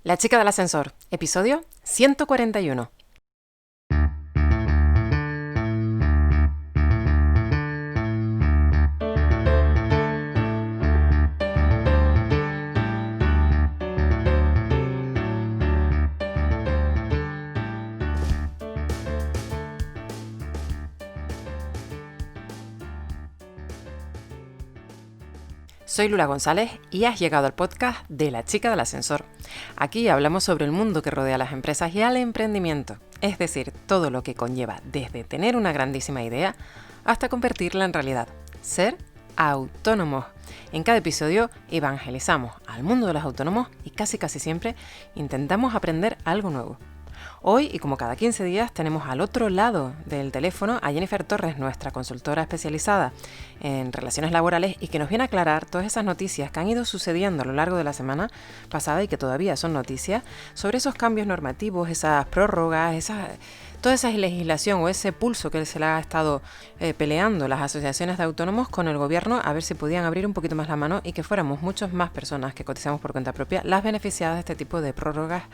La chica del ascensor, episodio 141. Soy Lula González y has llegado al podcast de La chica del ascensor. Aquí hablamos sobre el mundo que rodea a las empresas y al emprendimiento, es decir, todo lo que conlleva desde tener una grandísima idea hasta convertirla en realidad, ser autónomos. En cada episodio evangelizamos al mundo de los autónomos y casi siempre intentamos aprender algo nuevo. Hoy, y como cada 15 días, tenemos al otro lado del teléfono a Jennifer Torres, nuestra consultora especializada en relaciones laborales y que nos viene a aclarar todas esas noticias que han ido sucediendo a lo largo de la semana pasada y que todavía son noticias sobre esos cambios normativos, esas prórrogas, toda esa legislación o ese pulso que se le ha estado peleando las asociaciones de autónomos con el gobierno a ver si podían abrir un poquito más la mano y que fuéramos muchas más personas que cotizamos por cuenta propia las beneficiadas de este tipo de prórrogas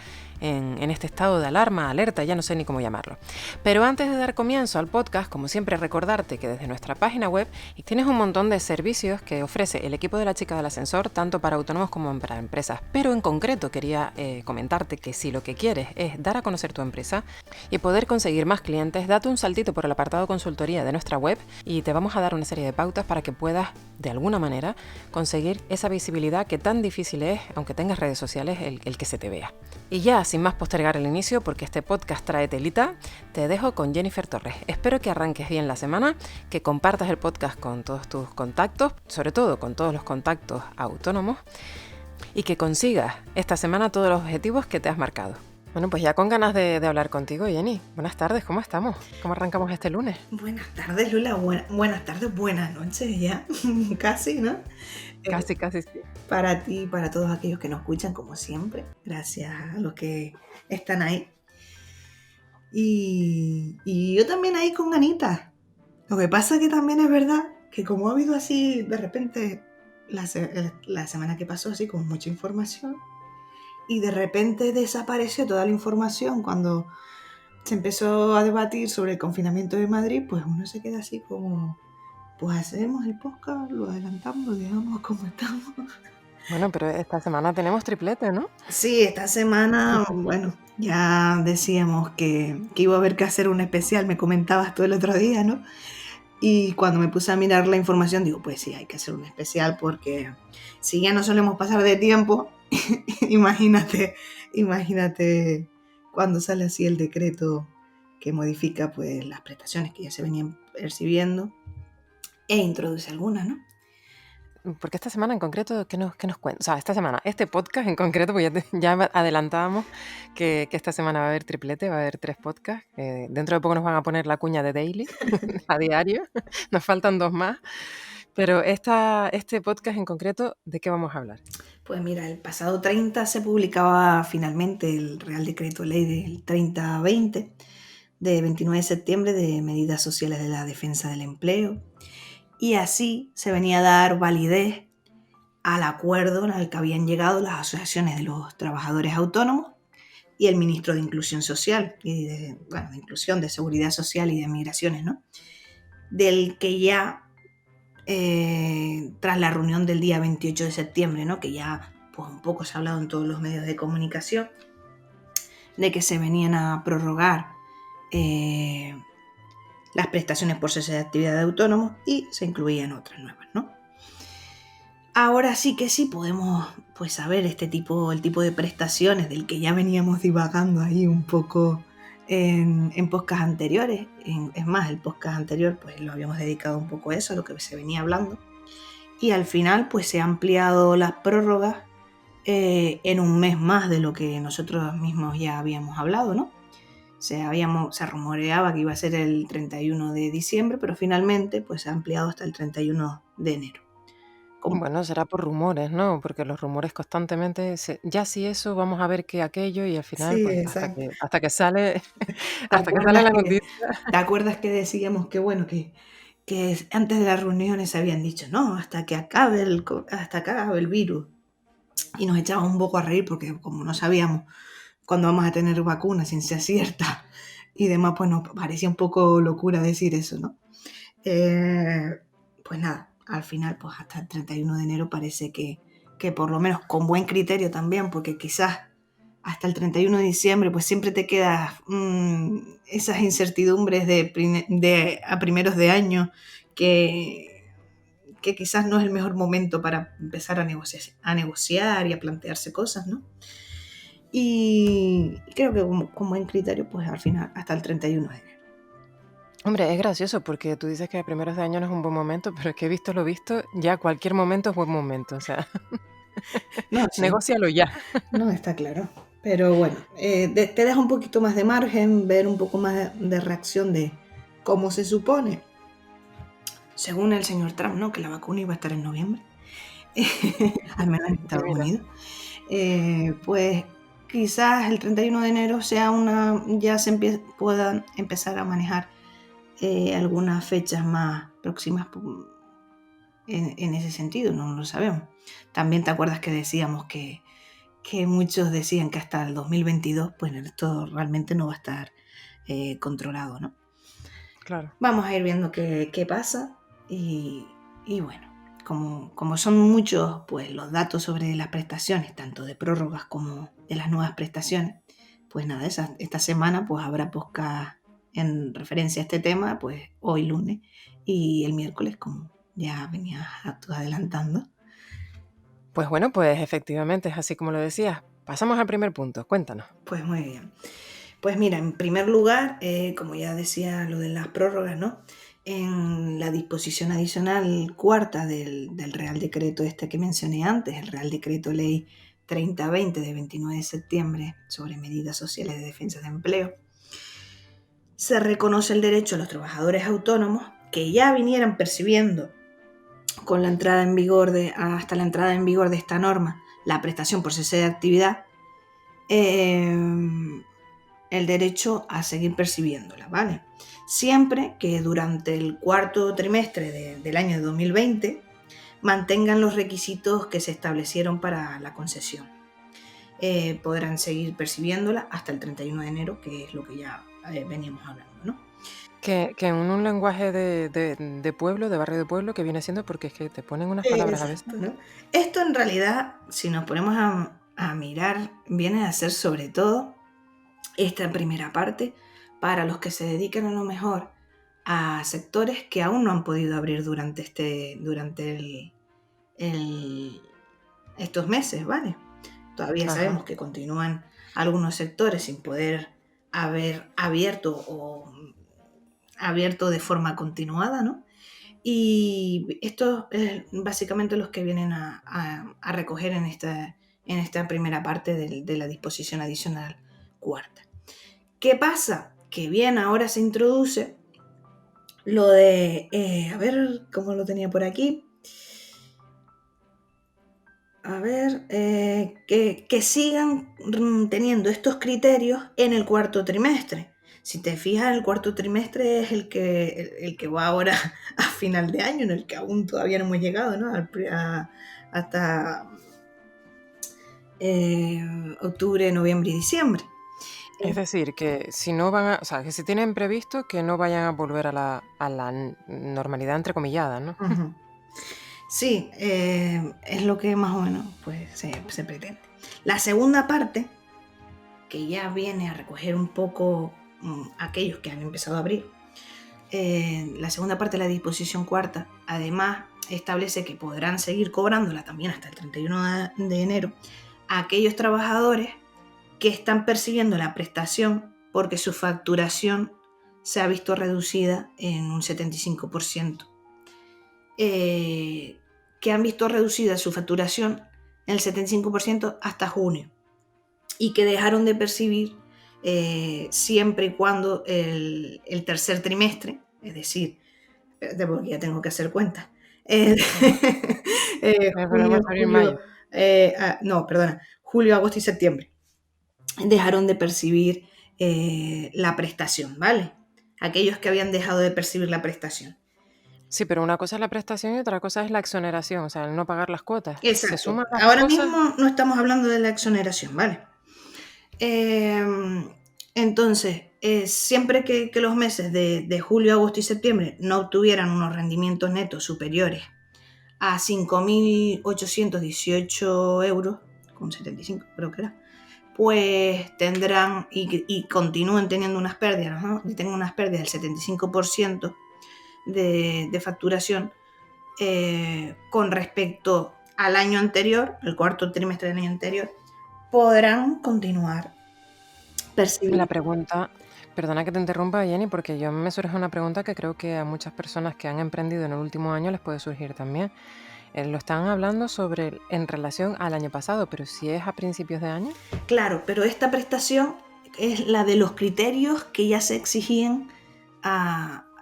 en este estado de alarma, alerta, ya no sé ni cómo llamarlo. Pero antes de dar comienzo al podcast, como siempre recordarte que desde nuestra página web tienes un montón de servicios que ofrece el equipo de La chica del ascensor, tanto para autónomos como para empresas. Pero en concreto quería comentarte que si lo que quieres es dar a conocer tu empresa y poder conseguir más clientes, date un saltito por el apartado consultoría de nuestra web y te vamos a dar una serie de pautas para que puedas, de alguna manera, conseguir esa visibilidad que tan difícil es, aunque tengas redes sociales, el que se te vea. Y ya, sin más postergar el inicio, porque este podcast trae telita, te dejo con Jennifer Torres. Espero que arranques bien la semana, que compartas el podcast con todos tus contactos, sobre todo con todos los contactos autónomos, y que consigas esta semana todos los objetivos que te has marcado. Bueno, pues ya con ganas de hablar contigo, Jenny. Buenas tardes, ¿cómo estamos? ¿Cómo arrancamos este lunes? Buenas tardes, Lula. Buenas tardes, buenas noches ya. Casi, ¿no? Casi, sí. Para ti y para todos aquellos que nos escuchan, como siempre. Gracias a los que están ahí. Y yo también ahí con ganitas. Lo que pasa que también es verdad que como ha habido así, de repente, la semana que pasó, así con mucha información, y de repente desapareció toda la información cuando se empezó a debatir sobre el confinamiento de Madrid, pues uno se queda así como, pues hacemos el podcast, lo adelantamos, lo dejamos como estamos. Bueno, pero esta semana tenemos triplete, ¿no? Sí, esta semana, bueno, ya decíamos que iba a haber que hacer un especial, me comentabas tú el otro día, ¿no? Y cuando me puse a mirar la información, digo, pues sí, hay que hacer un especial porque si ya no solemos pasar de tiempo, imagínate cuando sale así el decreto que modifica pues las prestaciones que ya se venían percibiendo e introduce algunas, ¿no? Porque esta semana en concreto, ¿qué nos cuenta? O sea, esta semana, este podcast en concreto, pues ya adelantábamos que esta semana va a haber triplete, va a haber 3 podcasts. Dentro de poco nos van a poner la cuña de daily, a diario. Nos faltan 2 más. Pero este podcast en concreto, ¿de qué vamos a hablar? Pues mira, el pasado 30 se publicaba finalmente el Real Decreto Ley del 3020 de 29 de septiembre de medidas sociales de la defensa del empleo. Y así se venía a dar validez al acuerdo al que habían llegado las asociaciones de los trabajadores autónomos y el ministro de Inclusión Social, y de Inclusión, de Seguridad Social y de Migraciones, ¿no? Del que ya, tras la reunión del día 28 de septiembre, ¿no? Que ya pues un poco se ha hablado en todos los medios de comunicación, de que se venían a prorrogar las prestaciones por cese de actividad de autónomos y se incluían otras nuevas, ¿no? Ahora sí que sí podemos pues saber el tipo de prestaciones del que ya veníamos divagando ahí un poco en podcasts anteriores. Es más, el podcast anterior pues lo habíamos dedicado un poco a eso, a lo que se venía hablando. Y al final pues se han ampliado las prórrogas en un mes más de lo que nosotros mismos ya habíamos hablado, ¿no? Se rumoreaba que iba a ser el 31 de diciembre, pero finalmente pues se ha ampliado hasta el 31 de enero. Bueno, será por rumores, ¿no? Porque los rumores constantemente, ya si eso, vamos a ver que aquello y al final, Sí, pues exacto. hasta que sale, ¿Te hasta que sale la noticia. ¿Te acuerdas que decíamos que bueno, que antes de las reuniones se habían dicho, no, hasta que acabe el virus? y nos echábamos un poco a reír porque como no sabíamos cuándo vamos a tener vacunas, ciencia cierta y demás, pues nos parecía un poco locura decir eso, ¿no? Pues nada, al final, pues hasta el 31 de enero parece que por lo menos con buen criterio también, porque quizás hasta el 31 de diciembre, pues siempre te quedas esas incertidumbres a primeros de año que quizás no es el mejor momento para empezar a negociar y a plantearse cosas, ¿no? Y creo que con buen criterio, pues al final, hasta el 31 de enero. Hombre, es gracioso porque tú dices que a primeros de año no es un buen momento, pero es que visto lo visto, ya cualquier momento es buen momento. O sea, No, sí, negócialo ya. no, está claro. Pero bueno, te deja un poquito más de margen, ver un poco más de reacción de cómo se supone, según el señor Trump, ¿no? Que la vacuna iba a estar en noviembre, al menos en Y Estados mira, Unidos. Pues quizás el 31 de enero ya puedan empezar a manejar algunas fechas más próximas en ese sentido, no lo sabemos. También te acuerdas que decíamos que muchos decían que hasta el 2022, pues esto realmente no va a estar controlado, ¿no? claro. Vamos a ir viendo qué pasa y bueno, como son muchos pues, los datos sobre las prestaciones, tanto de prórrogas como de las nuevas prestaciones, pues nada, esta semana pues habrá podcast en referencia a este tema, pues hoy lunes y el miércoles, como ya venías tú adelantando. Pues bueno, pues efectivamente es así como lo decías. Pasamos al primer punto, cuéntanos. Pues muy bien. Pues mira, en primer lugar, como ya decía lo de las prórrogas, ¿no? En la disposición adicional cuarta del Real Decreto este que mencioné antes, el Real Decreto Ley 3020 de 29 de septiembre sobre medidas sociales de defensa de empleo, se reconoce el derecho a los trabajadores autónomos que ya vinieran percibiendo con la entrada en vigor hasta la entrada en vigor de esta norma la prestación por cese de actividad, el derecho a seguir percibiéndola, ¿vale? Siempre que durante el cuarto trimestre del año 2020 mantengan los requisitos que se establecieron para la concesión. Podrán seguir percibiéndola hasta el 31 de enero, que es lo que ya veníamos hablando, ¿no? Que en un lenguaje de pueblo, de barrio de pueblo, que viene siendo porque es que te ponen unas palabras a veces. Exacto, ¿no? Esto en realidad, si nos ponemos a mirar, viene a ser sobre todo esta primera parte para los que se dedican a lo mejor a sectores que aún no han podido abrir durante estos meses, ¿vale? Todavía Ajá. sabemos que continúan algunos sectores sin poder haber abierto de forma continuada, ¿no? Y esto es básicamente los que vienen a recoger en esta primera parte de la disposición adicional cuarta. ¿Qué pasa? Que bien, ahora se introduce lo de, a ver cómo lo tenía por aquí, a ver, que sigan teniendo estos criterios en el cuarto trimestre. Si te fijas, el cuarto trimestre es el que va ahora a final de año, en el que aún todavía no hemos llegado, ¿no? Hasta octubre, noviembre y diciembre. Es decir, que si no van a, o sea, que si tienen previsto que no vayan a volver a la normalidad entrecomillada, ¿no? Uh-huh. Sí, es lo que más o menos pues, se pretende. La segunda parte, que ya viene a recoger un poco aquellos que han empezado a abrir, la segunda parte de la disposición cuarta, además, establece que podrán seguir cobrándola también hasta el 31 de enero a aquellos trabajadores que están percibiendo la prestación porque su facturación se ha visto reducida en un 75%. Que han visto reducida su facturación en el 75% hasta junio y que dejaron de percibir siempre y cuando el tercer trimestre, es decir, espérate porque ya tengo que hacer cuentas, Febrero, junio, marzo, abril, mayo. julio, no, perdona, julio, agosto y septiembre, dejaron de percibir la prestación, ¿vale? Aquellos que habían dejado de percibir la prestación. Sí, pero una cosa es la prestación y otra cosa es la exoneración, o sea, el no pagar las cuotas. ¿Se Exacto. suman las Ahora cosas? mismo no estamos hablando de la exoneración, ¿vale? Entonces, siempre que los meses de julio, agosto y septiembre no obtuvieran unos rendimientos netos superiores a 5.818 euros, con 75 creo que era, pues tendrán y continúen teniendo unas pérdidas, ¿no? Y tengan unas pérdidas del 75% de facturación con respecto al año anterior, el cuarto trimestre del año anterior, podrán continuar La percibiendo. pregunta, perdona que te interrumpa, Jenny, porque yo me surge una pregunta que creo que a muchas personas que han emprendido en el último año les puede surgir también. Lo están hablando sobre en relación al año pasado, pero si es a principios de año. Claro, pero esta prestación es la de los criterios que ya se exigían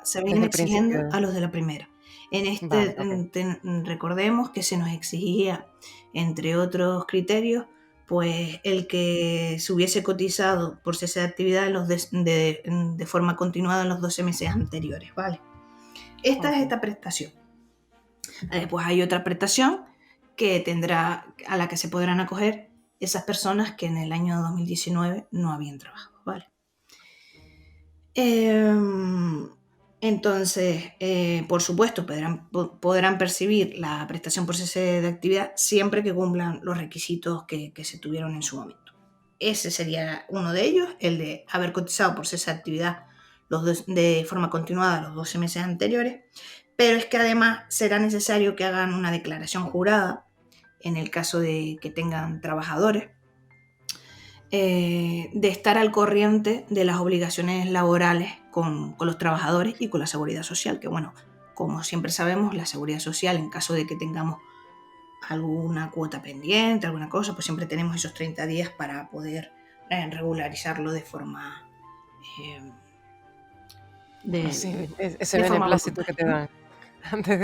se vienen Desde el exigiendo principio. a los de la primera. En Vale, este, ok. recordemos que se nos exigía, entre otros criterios, pues el que se hubiese cotizado por cese de actividad de forma continuada en los 12 meses anteriores, ¿vale? Esta es Ok. esta prestación. Pues hay otra prestación a la que se podrán acoger esas personas que en el año 2019 no habían trabajado, ¿vale? Entonces, por supuesto, podrán percibir la prestación por cese de actividad siempre que cumplan los requisitos que se tuvieron en su momento. Ese sería uno de ellos, el de haber cotizado por cese de actividad de forma continuada los 12 meses anteriores, pero es que además será necesario que hagan una declaración jurada en el caso de que tengan trabajadores, de estar al corriente de las obligaciones laborales con los trabajadores y con la seguridad social, que bueno, como siempre sabemos, la seguridad social, en caso de que tengamos alguna cuota pendiente, alguna cosa, pues siempre tenemos esos 30 días para poder regularizarlo de forma Sí, ese de forma beneplácito que voluntaria, te ¿no? dan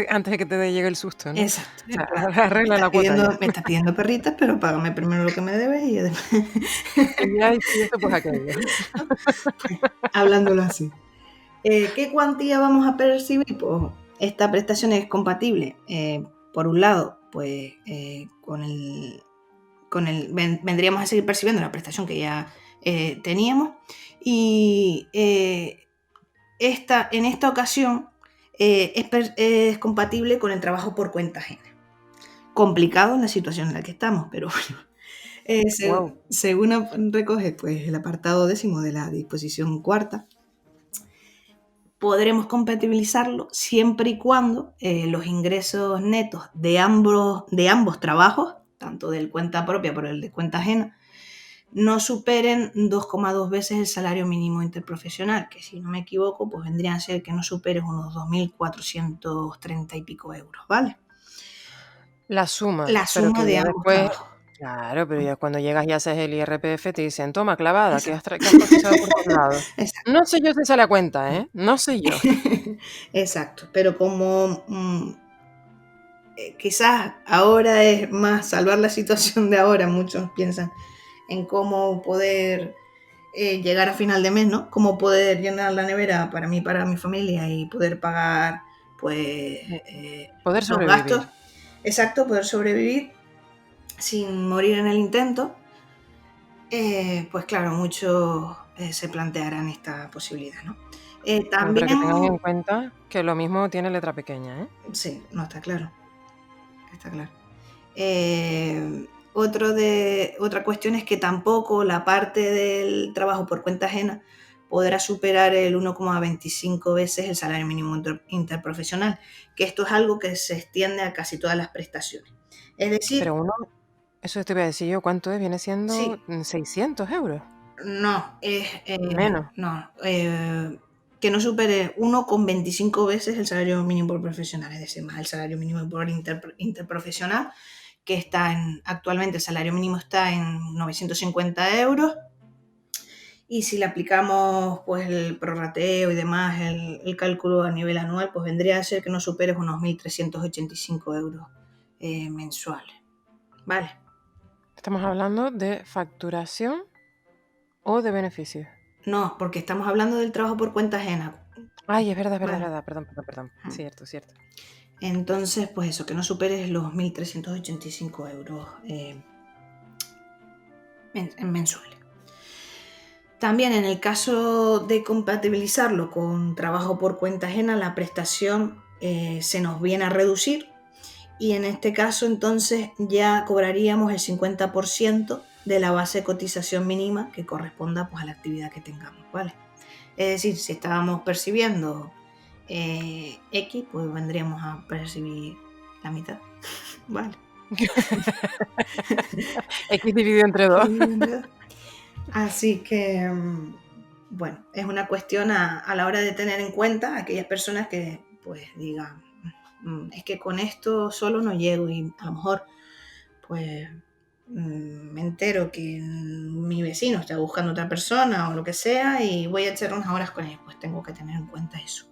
antes de que te llegue el susto, ¿no? O Exacto. sea, En plan, arregla la cuota ya. me estás pidiendo perritas, pero págame primero lo que me debes y después... Y ya, y si eso, pues aquello. Hablándolo así. ¿Qué cuantía vamos a percibir? Pues esta prestación es compatible, por un lado, pues vendríamos a seguir percibiendo la prestación que ya teníamos, y en esta ocasión es compatible con el trabajo por cuenta ajena. Complicado en la situación en la que estamos, pero bueno. Wow. Según recoge pues, el apartado 10º de la disposición cuarta, podremos compatibilizarlo siempre y cuando los ingresos netos de ambos trabajos, tanto del cuenta propia por el de cuenta ajena, no superen 2,2 veces el salario mínimo interprofesional, que si no me equivoco, pues vendrían a ser que no superes unos 2.430 y pico euros, ¿vale? La suma, La pero suma que de ya ambos después, trabajos. claro, pero ya cuando llegas y haces el IRPF te dicen, toma, clavada, Exacto. que has cotizado por todos lados. Exacto. No sé yo si sale a cuenta, ¿eh? No sé yo. Exacto, pero como quizás ahora es más salvar la situación de ahora, muchos piensan en cómo poder llegar a final de mes, ¿no? Cómo poder llenar la nevera para mí, para mi familia y poder pagar, pues, Poder los gastos. sobrevivir. Exacto, poder sobrevivir sin morir en el intento. Pues claro, muchos se plantearán esta posibilidad, ¿no? Bueno, pero que tengan en También, cuenta que lo mismo tiene letra pequeña, ¿eh? sí, no está claro, está claro. Otra cuestión es que tampoco la parte del trabajo por cuenta ajena podrá superar el 1,25 veces el salario mínimo interprofesional, que esto es algo que se extiende a casi todas las prestaciones. Es decir, Pero eso te voy a decir yo, ¿cuánto es? Viene siendo sí, 600 euros. no, Menos. no, que no supere 1,25 veces el salario mínimo profesional, es decir, más el salario mínimo por interprofesional, que actualmente el salario mínimo está en 950 euros, y si le aplicamos pues el prorrateo y demás, el cálculo a nivel anual, pues vendría a ser que no superes unos 1.385 euros mensuales, ¿vale? Estamos hablando de facturación o de beneficios. No, porque estamos hablando del trabajo por cuenta ajena. Ay, es verdad, es verdad, es Vale. verdad. Perdón. Cierto. Entonces, pues eso, que no superes los 1.385 euros mensuales. También en el caso de compatibilizarlo con trabajo por cuenta ajena, la prestación se nos viene a reducir y en este caso entonces ya cobraríamos el 50% de la base de cotización mínima que corresponda pues, a la actividad que tengamos, ¿vale? Es decir, si estábamos percibiendo X, pues vendríamos a percibir la mitad, ¿vale? X dividido entre 2. Así que, bueno, es una cuestión a la hora de tener en cuenta a aquellas personas que pues digan, es que con esto solo no llego y a lo mejor pues me entero que mi vecino está buscando otra persona o lo que sea y voy a echar unas horas con él, pues tengo que tener en cuenta eso,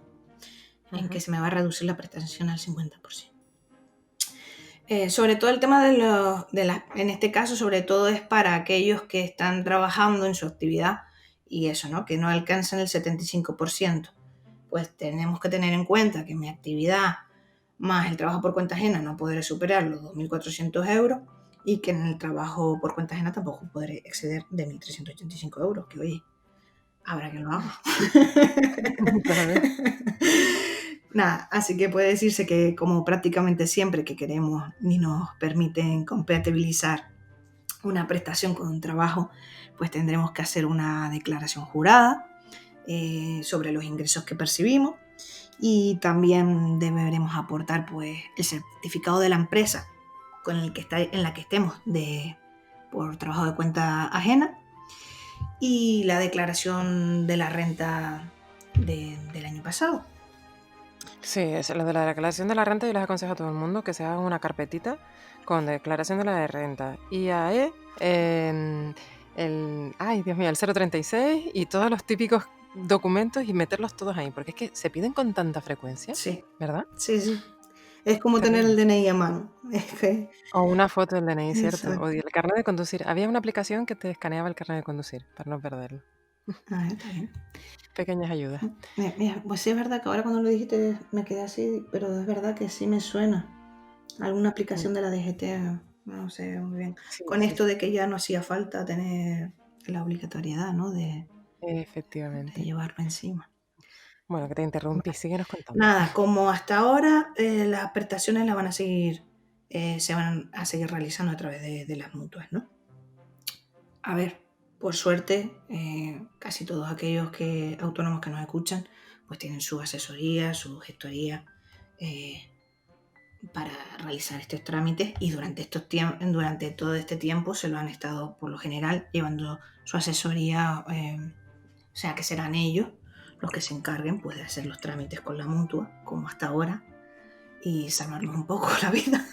en que se me va a reducir la prestación al 50%. Sobre todo el tema en este caso, sobre todo es para aquellos que están trabajando en su actividad y eso, ¿no? Que no alcanzan el 75%. Pues tenemos que tener en cuenta que mi actividad más el trabajo por cuenta ajena no podré superar los 2.400 euros y que en el trabajo por cuenta ajena tampoco podré exceder de 1.385 euros, que oye, habrá que lo haga. Claro. Nada, así que puede decirse que como prácticamente siempre que queremos ni nos permiten compatibilizar una prestación con un trabajo, pues tendremos que hacer una declaración jurada sobre los ingresos que percibimos y también deberemos aportar pues el certificado de la empresa en la que estemos por trabajo de cuenta ajena y la declaración de la renta del año pasado. Sí, es lo de la declaración de la renta yo les aconsejo a todo el mundo que se hagan una carpetita con declaración de la renta, IAE, ay Dios mío, el 036 y todos los típicos documentos y meterlos todos ahí, porque es que se piden con tanta frecuencia, Sí, ¿verdad? sí. Es como tener el Terrible. DNI a mano. Es que, O una foto del DNI, ¿cierto? O exacto. el carnet de conducir. Había una aplicación que te escaneaba el carnet de conducir para no perderlo. Está bien. Pequeñas ayudas. Mira, pues sí es verdad que ahora cuando lo dijiste me quedé así, pero es verdad que sí me suena. Alguna aplicación de la DGT, no sé muy bien. Sí, Con esto de que ya no hacía falta tener la obligatoriedad, ¿no? De efectivamente. llevarlo encima. Bueno, que te interrumpí, síguenos contando. Nada, como hasta ahora las prestaciones las van a seguir, se van a seguir realizando a través de las mutuas, ¿no? A ver, por suerte, casi todos aquellos autónomos que nos escuchan, pues tienen su asesoría, su gestoría para realizar estos trámites y durante todo este tiempo se lo han estado, por lo general, llevando su asesoría, o sea que serán ellos los que se encarguen pues, de hacer los trámites con la mutua, como hasta ahora, y salvarnos un poco la vida.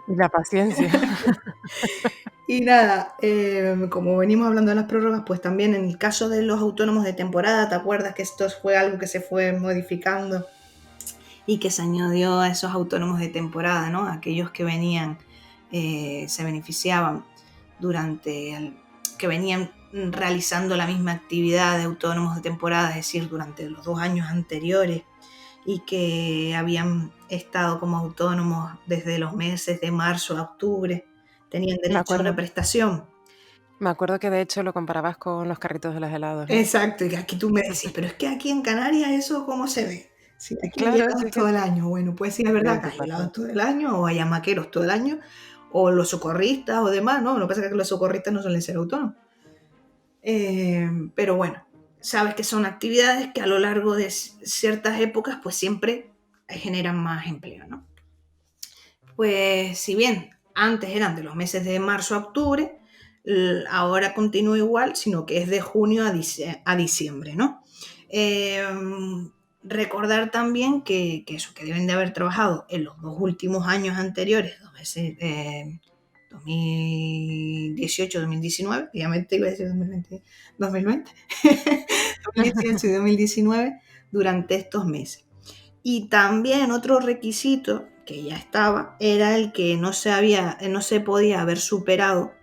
Y la paciencia. Y nada, como venimos hablando de las prórrogas, pues también en el caso de los autónomos de temporada, ¿te acuerdas que esto fue algo que se fue modificando y que se añadió a esos autónomos de temporada, ¿no? Aquellos que venían, se beneficiaban que venían realizando la misma actividad de autónomos de temporada, es decir, durante los 2 años anteriores y que habían estado como autónomos desde los meses de marzo a octubre, tenían Me derecho a acuerdo, una prestación. me acuerdo que de hecho lo comparabas con los carritos de los helados, ¿no? Exacto, y aquí tú me decís, pero es que aquí en Canarias eso ¿cómo se ve? Si aquí hay Claro, helados sí que todo el año. Bueno, pues sí, es sí, verdad que sí hay pasa. helados todo el año, o hay amaqueros todo el año, o los socorristas o demás, ¿no? Lo que pasa es que los socorristas no suelen ser autónomos. Pero bueno, sabes que son actividades que a lo largo de ciertas épocas pues siempre generan más empleo, ¿no? Pues si bien antes eran de los meses de marzo a octubre, ahora continúa igual, sino que es de junio a diciembre, ¿no? Recordar también que deben de haber trabajado en los 2 últimos años anteriores, 2018-2019, que ya me iba a decir 2020, 2018 y 2019, durante estos meses. Y también otro requisito que ya estaba era el que no se podía haber superado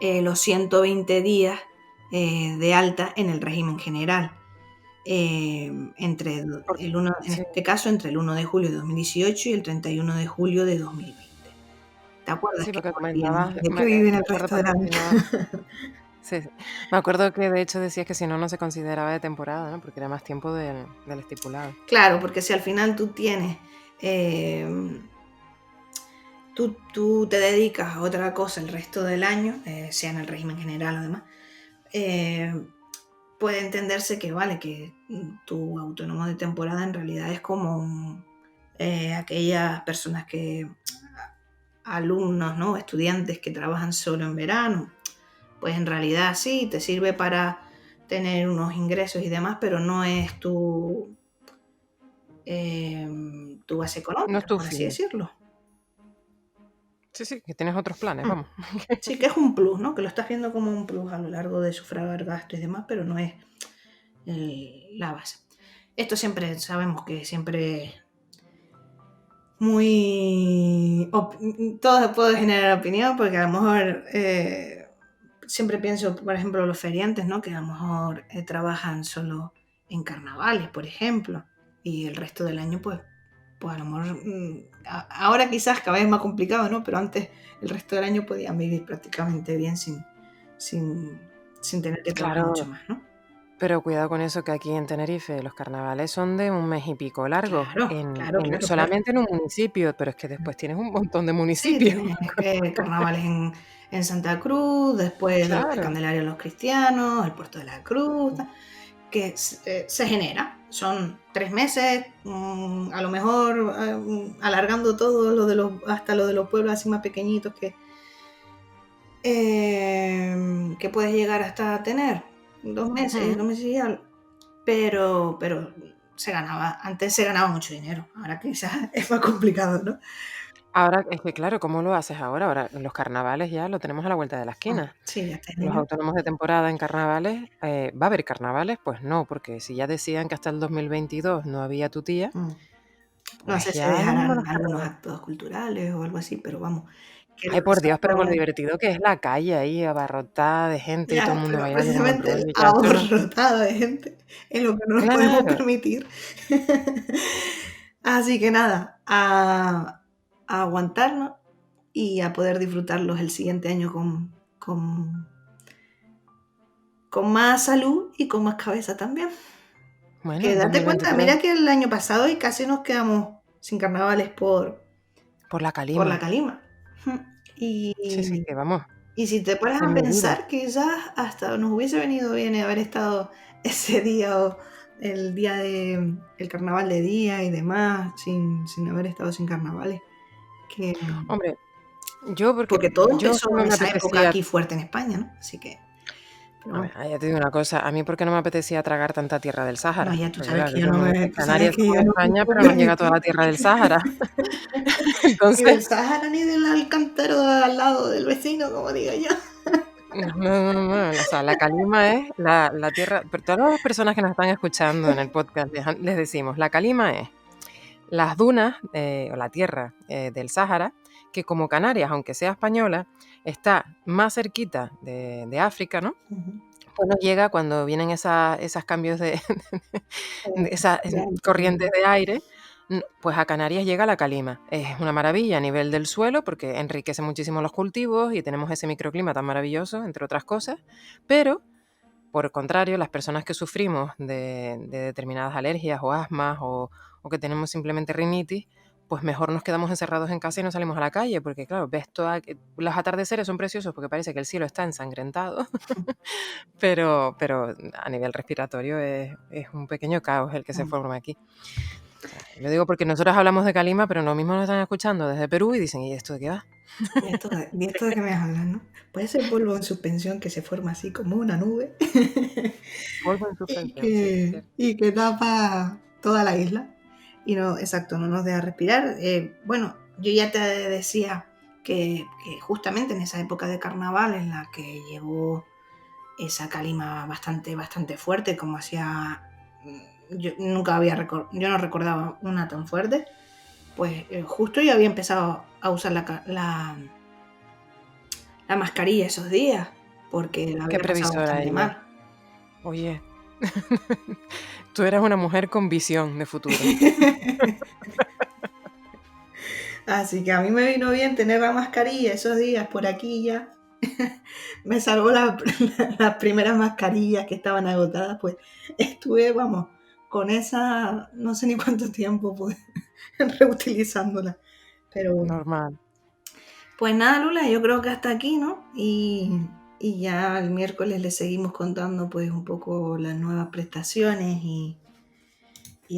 los 120 días de alta en el régimen general. en Sí, este caso, entre el 1 de julio de 2018 y el 31 de julio de 2020. ¿Te acuerdas sí, que porque poníamos comentabas, de qué viven me el acuerdo resto del año? sí, sí. Me acuerdo que de hecho decías que si no, no se consideraba de temporada, ¿no? Porque era más tiempo del estipulado. Claro, porque si al final tú tienes, eh, tú te dedicas a otra cosa el resto del año, sea en el régimen general además, eh, puede entenderse que vale, que tu autónomo de temporada en realidad es como aquellas personas alumnos, ¿no? Estudiantes que trabajan solo en verano, pues en realidad sí, te sirve para tener unos ingresos y demás, pero no es tu base No es económica, tu por así fin. decirlo. Sí, sí, que tienes otros planes, Mm. vamos. Sí que es un plus, ¿no? Que lo estás viendo como un plus a lo largo de sufragar gastos y demás, pero no es la base. Esto siempre sabemos que siempre muy... todo puede generar opinión porque a lo mejor siempre pienso, por ejemplo, los feriantes, ¿no? Que a lo mejor trabajan solo en carnavales, por ejemplo, y el resto del año, pues a lo mejor... ahora quizás cada vez más complicado, ¿no? Pero antes el resto del año podían vivir prácticamente bien sin, sin tener que trabajar mucho Claro, más, ¿no? pero cuidado con eso que aquí en Tenerife los carnavales son de un mes y pico largos, Claro, claro, claro, claro. solamente en un municipio, pero es que después tienes un montón de Sí, municipios. tienes carnavales en Santa Cruz, después de los de Claro. Candelaria los cristianos, el Puerto de la Cruz, que se genera. Son 3 meses, a lo mejor alargando todo hasta lo de los pueblos así más pequeñitos que puedes llegar hasta tener 2 meses, Ujú. 2 meses y algo. Pero antes se ganaba mucho dinero, ahora quizás es más complicado, ¿no? Ahora, es que claro, ¿cómo lo haces ahora? Ahora los carnavales ya lo tenemos a la vuelta de la esquina. Sí, ya está en Los ello. autónomos de temporada en carnavales, ¿va a haber carnavales? Pues no, porque si ya decían que hasta el 2022 no había tutía, Mm. No sé pues si ya mismo los dejarán algunos carnavales. actos culturales o algo así, pero vamos, que Ay, por Dios, pero con lo divertido que es la calle ahí, abarrotada de gente y todo el ya, mundo pero bailando y con el precisamente el rollo, ya eso no. abarrotado de gente es lo que no nos podemos Claro. permitir. Así que nada, a aguantarnos y a poder disfrutarlos el siguiente año con más salud y con más cabeza también. Bueno, Que en date cuenta, 2023, mira que el año pasado y casi nos quedamos sin carnavales por la por la calima. calima. Sí, sí, Y, que vamos, y si te pones en a medida. pensar, quizás hasta nos hubiese venido bien haber estado ese día o el día el carnaval de día y demás, sin haber estado sin carnavales. Que, Hombre, yo porque porque todo yo empezó que no en me esa época apetecía, aquí fuerte en España, ¿no? Así que, pero a ver, bueno, ya te digo una cosa, a mí porque no me apetecía tragar tanta tierra del no, Sáhara, ya tú porque sabes claro, que que yo todo el no mundo me, dice tú sabes Canarias que como yo de no me España, puedo pero no llega toda permitir. la tierra del Sáhara. Ni del Entonces, Sahara ni del Alcántaro de al lado del vecino, como digo yo. no, no, no, no, o sea, la calima es la tierra, pero todas las personas que nos están escuchando en el podcast les decimos, la calima es las dunas o la tierra del Sáhara, que como Canarias, aunque sea española, está más cerquita de África, ¿no? Ujú. Pues nos llega cuando vienen esas cambios de esas Ya, corrientes de aire, pues a Canarias llega la calima. Es una maravilla a nivel del suelo porque enriquece muchísimo los cultivos y tenemos ese microclima tan maravilloso, entre otras cosas, pero por el contrario, las personas que sufrimos de determinadas alergias o asmas o que tenemos simplemente rinitis, pues mejor nos quedamos encerrados en casa y no salimos a la calle, porque claro, ves los atardeceres son preciosos porque parece que el cielo está ensangrentado, pero a nivel respiratorio es un pequeño caos el que se mm. forma aquí. O sea, lo digo porque nosotros hablamos de calima, pero lo mismo nos están escuchando desde Perú y dicen, ¿y esto de qué va? ¿Y esto de qué me hablan, no? Puede ser polvo en suspensión que se forma así como una nube Polvo en y suspensión, sí, es que, cierto. y que tapa toda la isla. Y no, exacto, no nos deja respirar. Bueno, yo ya te decía que justamente en esa época de carnaval en la que llegó esa calima bastante, bastante fuerte, como hacía... yo no recordaba una tan fuerte, pues justo yo había empezado a usar la mascarilla esos días, porque la ¿Qué había pasado previsora bastante ella? mal. Oye. Tú eras una mujer con visión de futuro. Así que a mí me vino bien tener la mascarilla esos días por aquí ya. Me salvó las primeras mascarillas que estaban agotadas, pues estuve, vamos, con esa, no sé ni cuánto tiempo, pues, reutilizándola. Pero bueno. Normal. Pues nada, Lula, yo creo que hasta aquí, ¿no? Y ya el miércoles le seguimos contando pues un poco las nuevas prestaciones y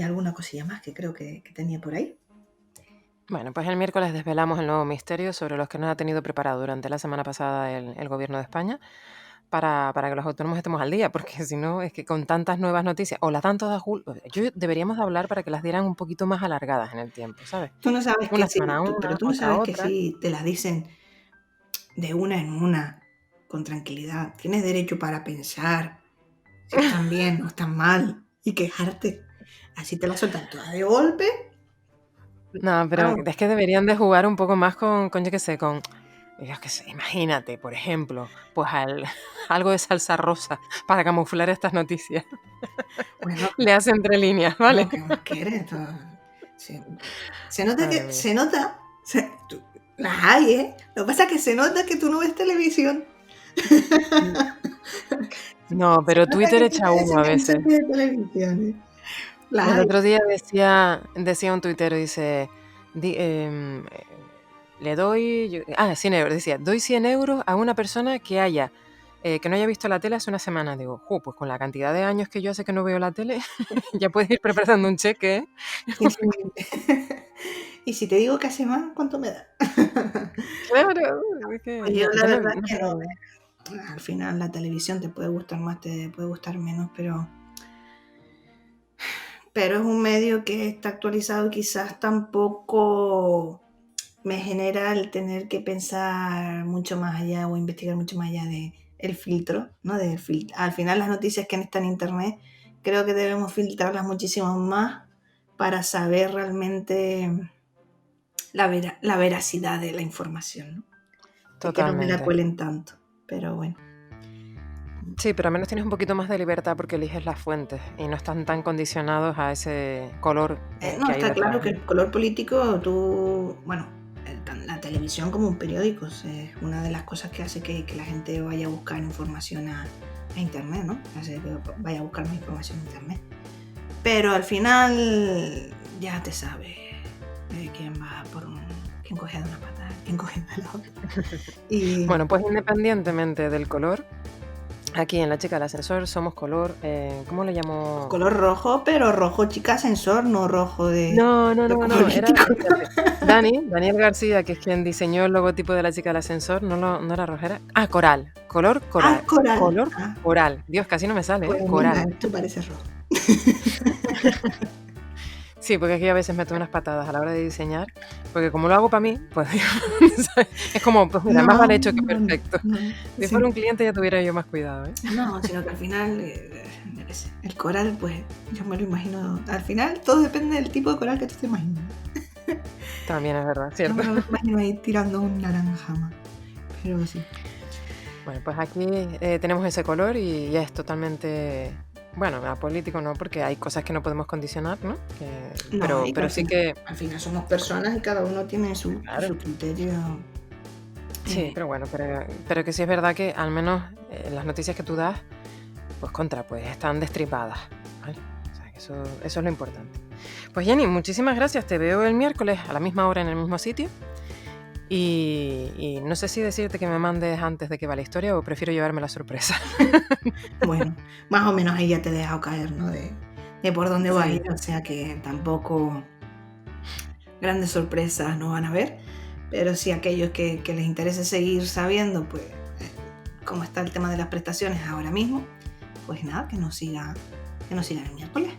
alguna cosilla más que creo que tenía por ahí. Bueno, pues el miércoles desvelamos el nuevo misterio sobre los que nos ha tenido preparado durante la semana pasada el Gobierno de España para que los autónomos estemos al día, porque si no, es que con tantas nuevas noticias, o las dan todas, deberíamos hablar para que las dieran un poquito más alargadas en el tiempo, ¿sabes? Tú no sabes Una que sí, semana pero una, tú no otra sabes que otra. si te las dicen de una en una, con tranquilidad. Tienes derecho para pensar si están bien o están mal y quejarte. Así te las sueltan todas de golpe. No, pero Vamos. es que deberían de jugar un poco más con yo qué sé, imagínate, por ejemplo, pues algo de salsa rosa para camuflar estas noticias. Bueno, Le hace entre líneas, ¿vale? lo que más quieres. Se nota Madre que. mía. Se nota. Las hay, ¿eh? Lo que pasa es que se nota que tú no ves televisión. No, Se pero nota Twitter que tú echa no humo a ves veces. mensajes de televisión, ¿eh? Las El hay. otro día decía un tuitero, dice, le doy, 100 euros, decía, doy 100 euros a una persona que no haya visto la tele hace una semana. Digo, pues con la cantidad de años que yo hace que no veo la tele, ya puedes ir preparando un cheque, ¿eh? Sí, sí. Y si te digo que hace más, ¿cuánto me da? Claro, es que Pues yo la ya no, verdad no que no. puedo. Al final la televisión te puede gustar más, te puede gustar menos, pero es un medio que está actualizado y quizás tampoco me genera el tener que pensar mucho más allá o investigar mucho más allá de el filtro, ¿no? Al final las noticias que están en internet creo que debemos filtrarlas muchísimo más para saber realmente la veracidad de la información, ¿no? Y que no me la Totalmente. cuelen tanto, pero bueno. Sí, pero al menos tienes un poquito más de libertad porque eliges las fuentes y no están tan condicionados a ese color No, que hay está claro detrás. que el color político, la televisión como un periódico es una de las cosas que hace que la gente vaya a buscar información a internet, ¿no? Hace que vaya a buscar más información a internet. Pero al final ya te sabes quién va quién coge de una pata, quién coge de la otra. Y Bueno, pues independientemente del color, aquí en La Chica del Ascensor somos color, ¿cómo le llamo? color rojo, pero rojo chica ascensor, no rojo de No, era, político. fíjate, Daniel García, que es quien diseñó el logotipo de La Chica del Ascensor, no era rojera. Coral, color Ah, coral, coral. color Ah, coral. Dios, casi no me sale, pues mira, coral. esto parece rojo. Sí, porque aquí a veces meto unas patadas a la hora de diseñar, porque como lo hago para mí, pues es como, pues mira, más vale hecho que perfecto. Si fuera un cliente ya tuviera yo más cuidado, ¿eh? No, sino que al final, yo qué sé, el coral, pues yo me lo imagino. Al final todo depende del tipo de coral que tú te imaginas. También es verdad, Yo ¿cierto? me lo imagino ahí tirando un naranja más. Pero sí. Bueno, pues aquí tenemos ese color y ya es totalmente, bueno, apolítico no, porque hay cosas que no podemos condicionar, ¿no? No, Pero sí que... Al final somos personas y cada uno tiene su criterio. Sí, pero bueno, pero que sí es verdad que al menos las noticias que tú das, pues están destripadas, ¿vale? O sea, que eso es lo importante. Pues Jenny, muchísimas gracias. Te veo el miércoles a la misma hora en el mismo sitio. Y no sé si decirte que me mandes antes de que va la historia o prefiero llevarme la sorpresa. Bueno, más o menos ahí ya te he dejado caer, ¿no? De por dónde va a Sí. ir, o sea que tampoco grandes sorpresas no van a haber, pero sí aquellos que les interese seguir sabiendo, pues, cómo está el tema de las prestaciones ahora mismo, pues nada, que nos sigan el miércoles.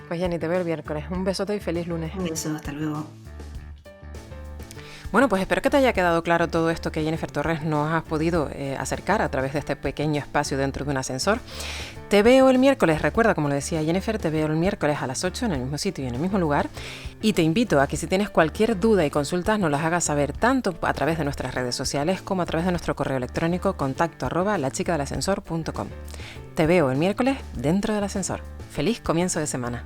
Pues Jenny, te veo el miércoles. Un besote y feliz lunes. Un beso, hasta luego. Bueno, pues espero que te haya quedado claro todo esto que Jennifer Torres nos ha podido acercar a través de este pequeño espacio dentro de un ascensor. Te veo el miércoles, recuerda, como lo decía Jennifer, te veo el miércoles a las 8 en el mismo sitio y en el mismo lugar. Y te invito a que si tienes cualquier duda y consultas nos las hagas saber tanto a través de nuestras redes sociales como a través de nuestro correo electrónico contacto@lachicadelascensor.com. Te veo el miércoles dentro del ascensor. ¡Feliz comienzo de semana!